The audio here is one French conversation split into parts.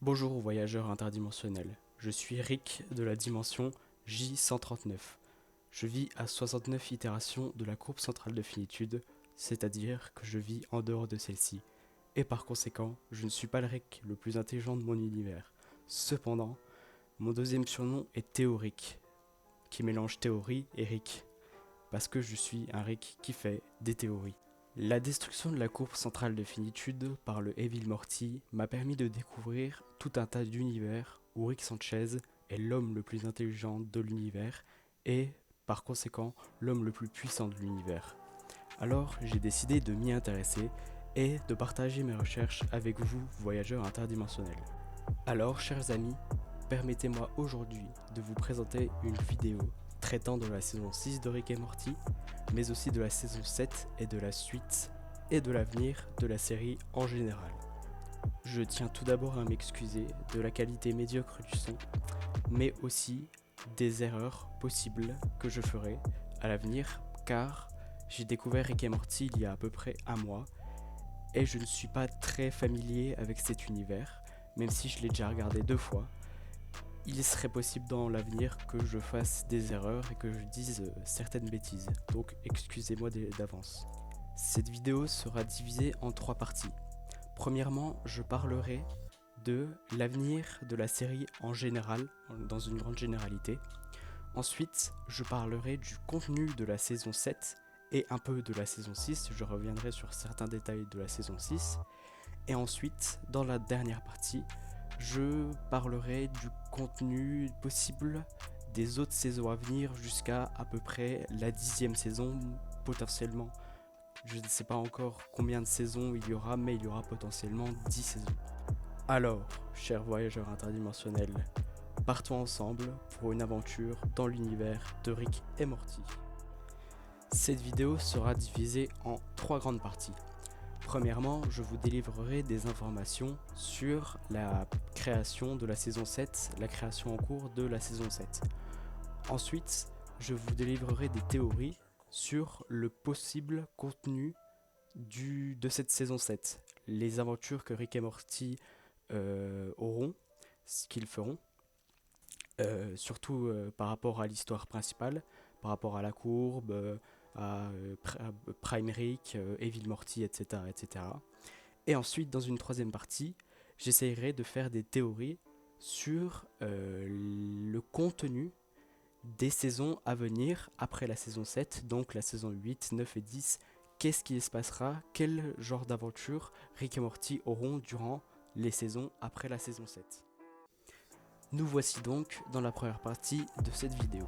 Bonjour voyageurs interdimensionnels, je suis Rick de la dimension J139. Je vis à 69 itérations de la courbe centrale de finitude, c'est-à-dire que je vis en dehors de celle-ci, et par conséquent, je ne suis pas le Rick le plus intelligent de mon univers. Cependant, mon deuxième surnom est Théorique, qui mélange théorie et Rick, parce que je suis un Rick qui fait des théories. La destruction de la courbe centrale de finitude par le Evil Morty m'a permis de découvrir tout un tas d'univers où Rick Sanchez est l'homme le plus intelligent de l'univers et, par conséquent, l'homme le plus puissant de l'univers. Alors, j'ai décidé de m'y intéresser et de partager mes recherches avec vous, voyageurs interdimensionnels. Alors, chers amis, permettez-moi aujourd'hui de vous présenter une vidéo traitant de la saison 6 de Rick et Morty, mais aussi de la saison 7 et de la suite, et de l'avenir de la série en général. Je tiens tout d'abord à m'excuser de la qualité médiocre du son, mais aussi des erreurs possibles que je ferai à l'avenir, car j'ai découvert Rick et Morty il y a à peu près un mois, et je ne suis pas très familier avec cet univers, même si je l'ai déjà regardé 2 fois. Il serait possible dans l'avenir que je fasse des erreurs et que je dise certaines bêtises, donc excusez-moi d'avance. Cette vidéo sera divisée en 3 parties. Premièrement, je parlerai de l'avenir de la série en général, dans une grande généralité. Ensuite, je parlerai du contenu de la saison 7 et un peu de la saison 6, je reviendrai sur certains détails de la saison 6. Et ensuite, dans la dernière partie, je parlerai du contenu possible des autres saisons à venir jusqu'à à peu près la 10e saison, potentiellement. Je ne sais pas encore combien de saisons il y aura, mais il y aura potentiellement 10 saisons. Alors, chers voyageurs interdimensionnels, partons ensemble pour une aventure dans l'univers de Rick et Morty. Cette vidéo sera divisée en 3 grandes parties. Premièrement, je vous délivrerai des informations sur la création de la saison 7, la création en cours de la saison 7. Ensuite, je vous délivrerai des théories sur le possible contenu de cette saison 7, les aventures que Rick et Morty auront, ce qu'ils feront, surtout par rapport à l'histoire principale, par rapport à la courbe, à Prime Rick, Evil Morty, etc., etc. Et ensuite, dans une troisième partie, j'essayerai de faire des théories sur le contenu des saisons à venir après la saison 7, donc la saison 8, 9 et 10. Qu'est-ce qui se passera? Quel genre d'aventure Rick et Morty auront durant les saisons après la saison 7? Nous voici donc dans la première partie de cette vidéo.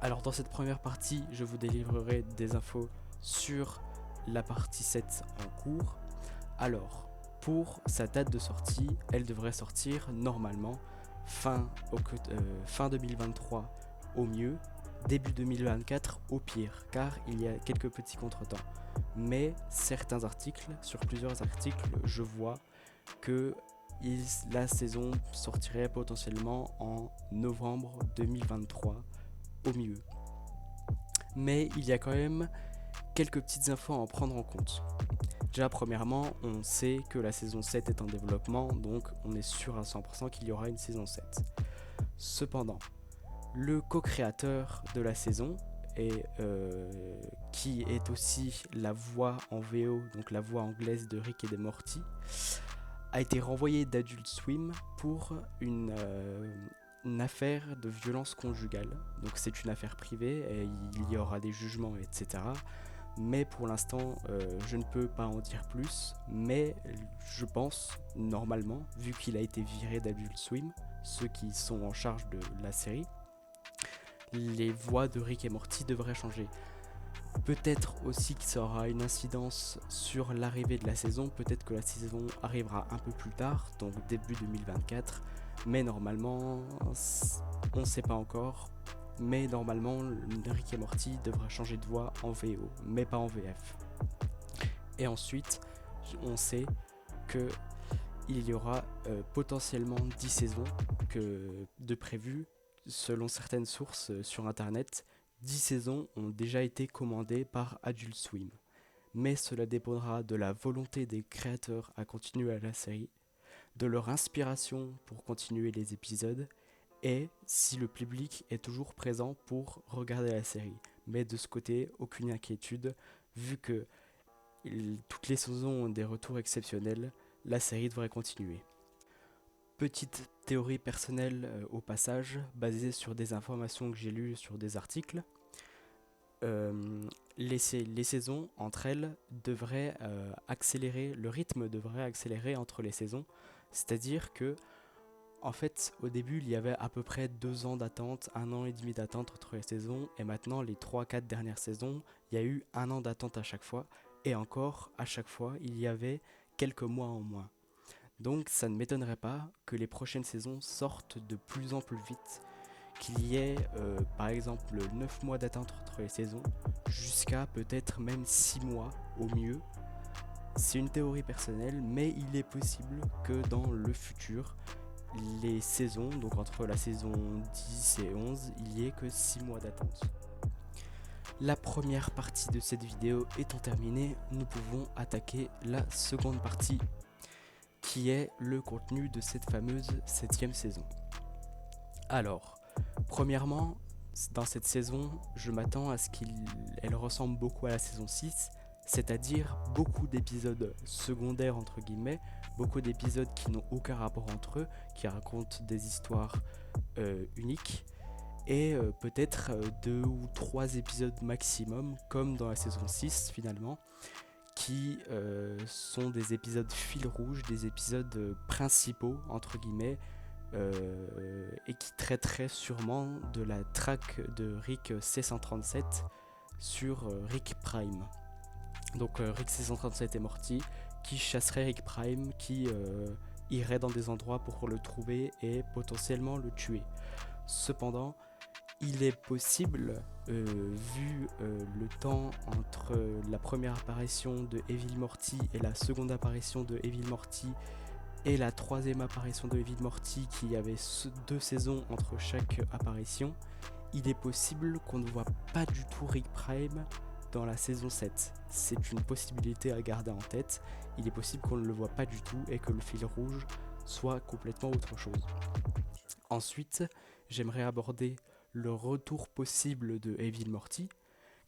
Alors dans cette première partie, je vous délivrerai des infos sur la partie 7 en cours. Alors, pour sa date de sortie, elle devrait sortir normalement fin 2023 au mieux, début 2024 au pire, car il y a quelques petits contretemps. Mais certains articles, sur plusieurs articles, je vois que la saison sortirait potentiellement en novembre 2023 au mieux. Mais il y a quand même quelques petites infos à en prendre en compte. Déjà, premièrement, on sait que la saison 7 est en développement, donc on est sûr à 100% qu'il y aura une saison 7. Cependant, le co-créateur de la saison, qui est aussi la voix en VO, donc la voix anglaise de Rick et de Morty, a été renvoyé d'Adult Swim pour une affaire de violence conjugale. Donc c'est une affaire privée et il y aura des jugements, etc. Mais pour l'instant, je ne peux pas en dire plus. Mais je pense, normalement, vu qu'il a été viré d'Adult Swim, ceux qui sont en charge de la série, les voix de Rick et Morty devraient changer. Peut-être aussi que ça aura une incidence sur l'arrivée de la saison, peut-être que la saison arrivera un peu plus tard, donc début 2024, mais normalement, on ne sait pas encore, mais normalement, Rick et Morty devra changer de voix en VO, mais pas en VF. Et ensuite, on sait que il y aura potentiellement 10 saisons de prévues, selon certaines sources sur internet. 10 saisons ont déjà été commandées par Adult Swim, mais cela dépendra de la volonté des créateurs à continuer la série, de leur inspiration pour continuer les épisodes et si le public est toujours présent pour regarder la série. Mais de ce côté, aucune inquiétude, vu que toutes les saisons ont des retours exceptionnels, la série devrait continuer. Petite théorie personnelle au passage, basée sur des informations que j'ai lues sur des articles. Les saisons entre elles devraient accélérer, le rythme devrait accélérer entre les saisons, c'est-à-dire que en fait au début il y avait à peu près 2 ans d'attente, 1 an et demi d'attente entre les saisons, et maintenant les 3-4 dernières saisons il y a eu 1 an d'attente à chaque fois, et encore à chaque fois il y avait quelques mois en moins. Donc ça ne m'étonnerait pas que les prochaines saisons sortent de plus en plus vite, qu'il y ait par exemple 9 mois d'attente entre les saisons, jusqu'à peut-être même 6 mois au mieux. C'est une théorie personnelle, mais il est possible que dans le futur, les saisons, donc entre la saison 10 et 11, il n'y ait que 6 mois d'attente. La première partie de cette vidéo étant terminée, nous pouvons attaquer la seconde partie, qui est le contenu de cette fameuse 7e saison. Alors, premièrement, dans cette saison, je m'attends à ce qu'elle ressemble beaucoup à la saison 6, c'est-à-dire beaucoup d'épisodes secondaires entre guillemets, beaucoup d'épisodes qui n'ont aucun rapport entre eux, qui racontent des histoires uniques, et peut-être 2 ou 3 épisodes maximum, comme dans la saison 6 finalement, qui sont des épisodes fil rouge, des épisodes principaux entre guillemets, et qui traiterait sûrement de la traque de Rick C137 sur Rick Prime. Donc Rick C137 et Morty qui chasserait Rick Prime, qui irait dans des endroits pour le trouver et potentiellement le tuer. Cependant, il est possible, vu le temps entre la première apparition de Evil Morty et la seconde apparition de Evil Morty, et la 3e apparition de Evil Morty, qui avait 2 saisons entre chaque apparition, il est possible qu'on ne voit pas du tout Rick Prime dans la saison 7. C'est une possibilité à garder en tête. Il est possible qu'on ne le voit pas du tout et que le fil rouge soit complètement autre chose. Ensuite, j'aimerais aborder le retour possible de Evil Morty,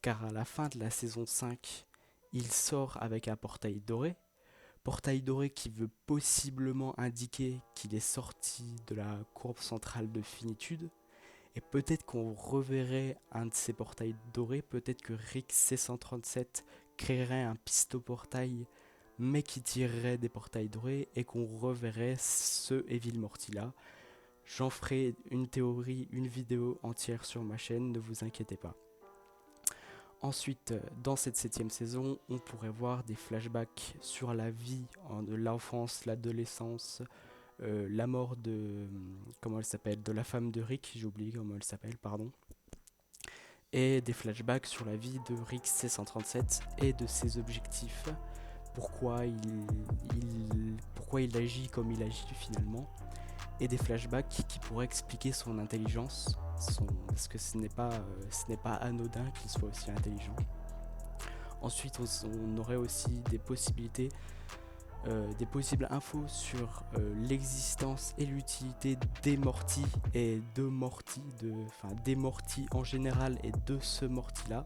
car à la fin de la saison 5, il sort avec un portail doré qui veut possiblement indiquer qu'il est sorti de la courbe centrale de finitude, et peut-être qu'on reverrait un de ces portails dorés, peut-être que Rick C137 créerait un pistoportail mais qui tirerait des portails dorés et qu'on reverrait ce Evil Morty là. J'en ferai une théorie, une vidéo entière sur ma chaîne, ne vous inquiétez pas. Ensuite, dans cette 7e saison, on pourrait voir des flashbacks sur la vie de l'enfance, l'adolescence, la mort de... comment elle s'appelle, de la femme de Rick, j'ai oublié comment elle s'appelle, pardon. Et des flashbacks sur la vie de Rick C137 et de ses objectifs. Pourquoi il agit comme il agit finalement. Et des flashbacks qui pourraient expliquer son intelligence, parce que ce n'est pas anodin qu'il soit aussi intelligent. Ensuite, on aurait aussi des possibilités, des possibles infos sur l'existence et l'utilité des Morty et des Morty en général et de ce Morty là,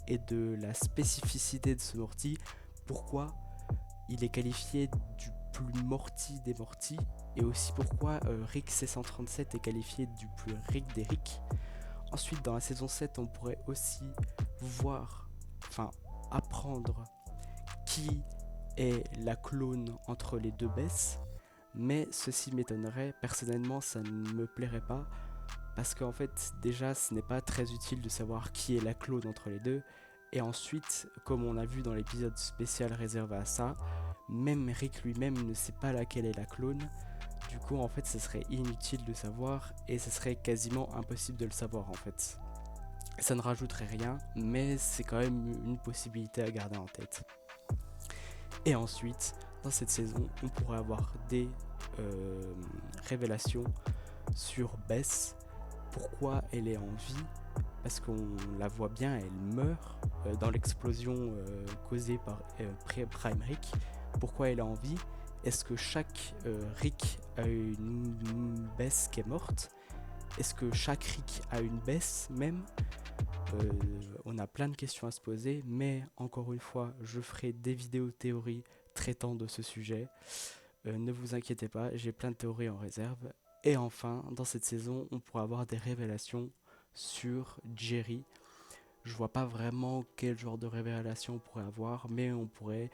et de la spécificité de ce Morty, pourquoi il est qualifié du plus Morty des Morty, et aussi pourquoi Rick C137 est qualifié du plus Rick des Rick. Ensuite, dans la saison 7, on pourrait aussi apprendre qui est la clone entre les 2 Bess, mais ceci m'étonnerait. Personnellement, ça ne me plairait pas, parce qu'en fait, déjà, ce n'est pas très utile de savoir qui est la clone entre les deux, et ensuite, comme on a vu dans l'épisode spécial réservé à ça, même Rick lui-même ne sait pas laquelle est la clone. Du coup, en fait, ce serait inutile de savoir, et ce serait quasiment impossible de le savoir, en fait. Ça ne rajouterait rien, mais c'est quand même une possibilité à garder en tête. Et ensuite, dans cette saison, on pourrait avoir des révélations sur Bess. Pourquoi elle est en vie, parce qu'on la voit bien, elle meurt dans l'explosion causée par Prime Rick. Pourquoi elle est en vie, Est-ce que chaque Rick a une baisse qui est morte? Est-ce que chaque Rick a une baisse même? On a plein de questions à se poser, mais encore une fois, je ferai des vidéos théories traitant de ce sujet. Ne vous inquiétez pas, j'ai plein de théories en réserve. Et enfin, dans cette saison, on pourra avoir des révélations sur Jerry. Je vois pas vraiment quel genre de révélation on pourrait avoir, mais on pourrait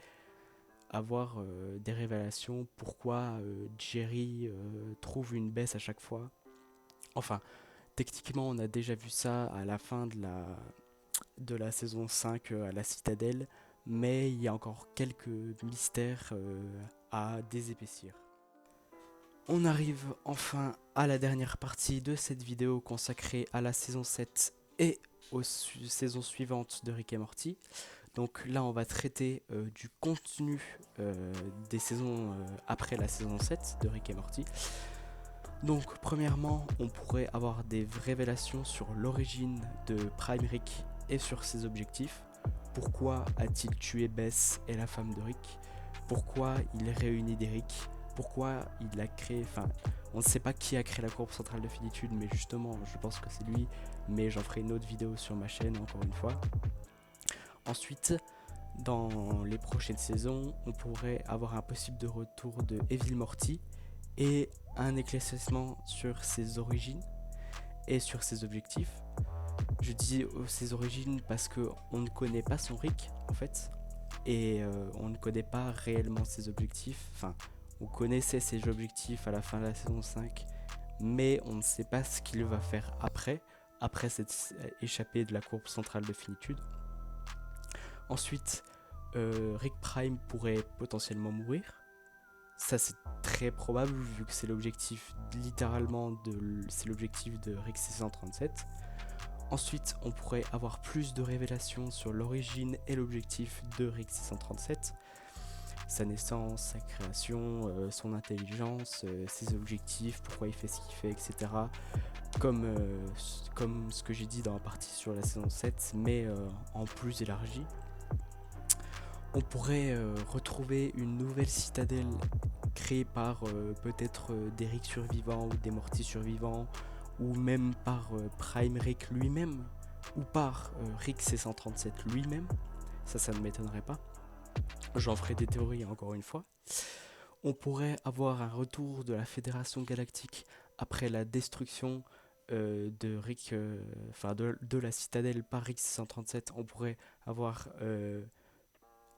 avoir des révélations pourquoi Jerry trouve une baisse à chaque fois. Enfin, techniquement, on a déjà vu ça à la fin de la saison 5 à la Citadelle, mais il y a encore quelques mystères à désépaissir. On arrive enfin à la dernière partie de cette vidéo consacrée à la saison 7 et aux saisons suivantes de Rick et Morty. Donc là on va traiter du contenu des saisons après la saison 7 de Rick et Morty. Donc premièrement on pourrait avoir des révélations sur l'origine de Prime Rick et sur ses objectifs. Pourquoi a-t-il tué Bess et la femme de Rick? Pourquoi il réunit des Rick? Pourquoi il a créé, enfin on ne sait pas qui a créé la courbe centrale de finitude, mais justement je pense que c'est lui, mais j'en ferai une autre vidéo sur ma chaîne encore une fois. Ensuite, dans les prochaines saisons, on pourrait avoir un possible de retour de Evil Morty et un éclaircissement sur ses origines et sur ses objectifs. Je dis ses origines parce qu'on ne connaît pas son Rick en fait, et on ne connaît pas réellement ses objectifs. Enfin, on connaissait ses objectifs à la fin de la saison 5, mais on ne sait pas ce qu'il va faire après cette échappée de la courbe centrale de finitude. Ensuite, Rick Prime pourrait potentiellement mourir. Ça c'est très probable vu que c'est l'objectif littéralement c'est l'objectif de Rick 637. Ensuite, on pourrait avoir plus de révélations sur l'origine et l'objectif de Rick 637. Sa naissance, sa création, son intelligence, ses objectifs, pourquoi il fait ce qu'il fait, etc. Comme ce que j'ai dit dans la partie sur la saison 7, mais en plus élargi. On pourrait retrouver une nouvelle citadelle créée par peut-être des Rick survivants ou des Morty survivants, ou même par Prime Rick lui-même, ou par Rick C137 lui-même. Ça ne m'étonnerait pas. J'en ferai des théories encore une fois. On pourrait avoir un retour de la Fédération Galactique après la destruction de Rick, de la citadelle par Rick C137. On pourrait avoir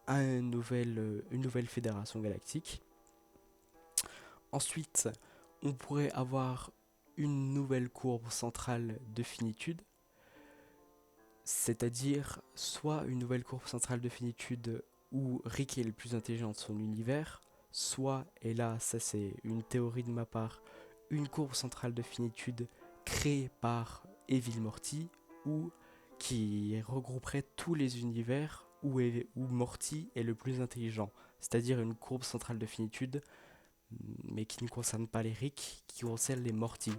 une nouvelle fédération galactique. Ensuite, on pourrait avoir une nouvelle courbe centrale de finitude, c'est-à-dire soit une nouvelle courbe centrale de finitude où Rick est le plus intelligent de son univers, soit, et là ça c'est une théorie de ma part, une courbe centrale de finitude créée par Evil Morty, ou qui regrouperait tous les univers où Morty est le plus intelligent, c'est-à-dire une courbe centrale de finitude, mais qui ne concerne pas les Rick, qui concerne les Morty,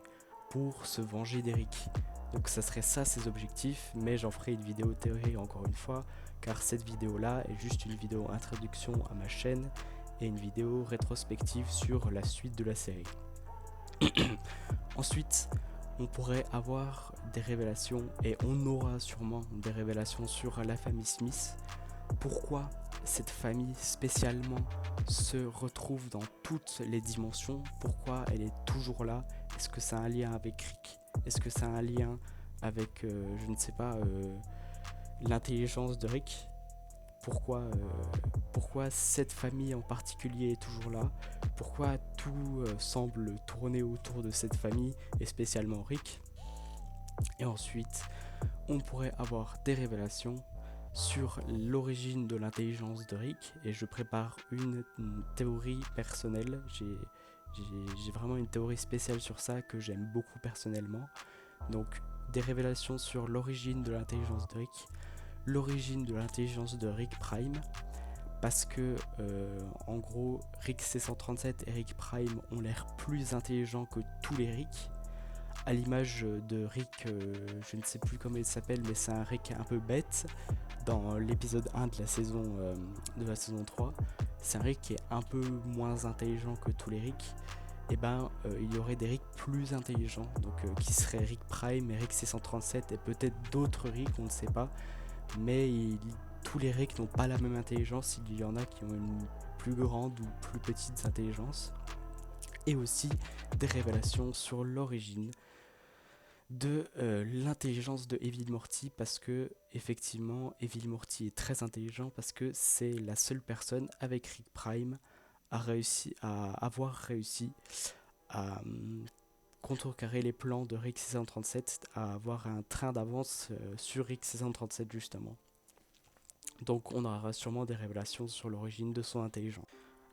pour se venger des Rick. Donc ça serait ça ses objectifs, mais j'en ferai une vidéo théorie encore une fois, car cette vidéo là est juste une vidéo introduction à ma chaîne et une vidéo rétrospective sur la suite de la série. Ensuite, on pourrait avoir des révélations, et on aura sûrement des révélations sur la famille Smith. Pourquoi cette famille spécialement se retrouve dans toutes les dimensions? Pourquoi elle est toujours là? Est-ce que ça a un lien avec Rick? Est-ce que ça a un lien avec, je ne sais pas, l'intelligence de Rick? Pourquoi cette famille en particulier est toujours là? Pourquoi tout semble tourner autour de cette famille, et spécialement Rick? Et ensuite, on pourrait avoir des révélations sur l'origine de l'intelligence de Rick, et je prépare une théorie personnelle. J'ai vraiment une théorie spéciale sur ça que j'aime beaucoup personnellement. Donc des révélations sur l'origine de l'intelligence de Rick, l'origine de l'intelligence de Rick Prime, parce que en gros Rick C137 et Rick Prime ont l'air plus intelligents que tous les Rick, à l'image de Rick, je ne sais plus comment il s'appelle, mais c'est un Rick un peu bête dans l'épisode 1 de la saison 3. c'est un Rick qui est un peu moins intelligent que tous les Rick, et il y aurait des Rick plus intelligents, donc qui seraient Rick Prime et Rick C137 et peut-être d'autres Rick, on ne sait pas, mais tous les Rick n'ont pas la même intelligence, il y en a qui ont une plus grande ou plus petite intelligence, et aussi des révélations sur l'origine de l'intelligence de Evil Morty, parce que effectivement Evil Morty est très intelligent parce que c'est la seule personne avec Rick Prime à avoir réussi à contrecarrer les plans de Rick 637, à avoir un train d'avance sur Rick 637 justement. Donc on aura sûrement des révélations sur l'origine de son intelligence.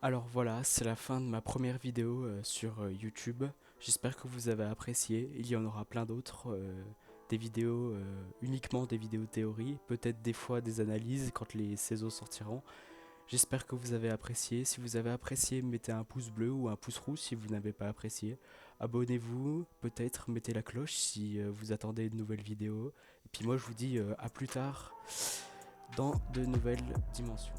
Alors voilà, c'est la fin de ma première vidéo sur YouTube. J'espère que vous avez apprécié. Il y en aura plein d'autres, des vidéos, uniquement des vidéos théorie, peut-être des fois des analyses quand les saisons sortiront. J'espère que vous avez apprécié. Si vous avez apprécié, mettez un pouce bleu ou un pouce rouge si vous n'avez pas apprécié. Abonnez-vous, peut-être mettez la cloche si vous attendez une nouvelle vidéo. Et puis moi je vous dis à plus tard dans de nouvelles dimensions.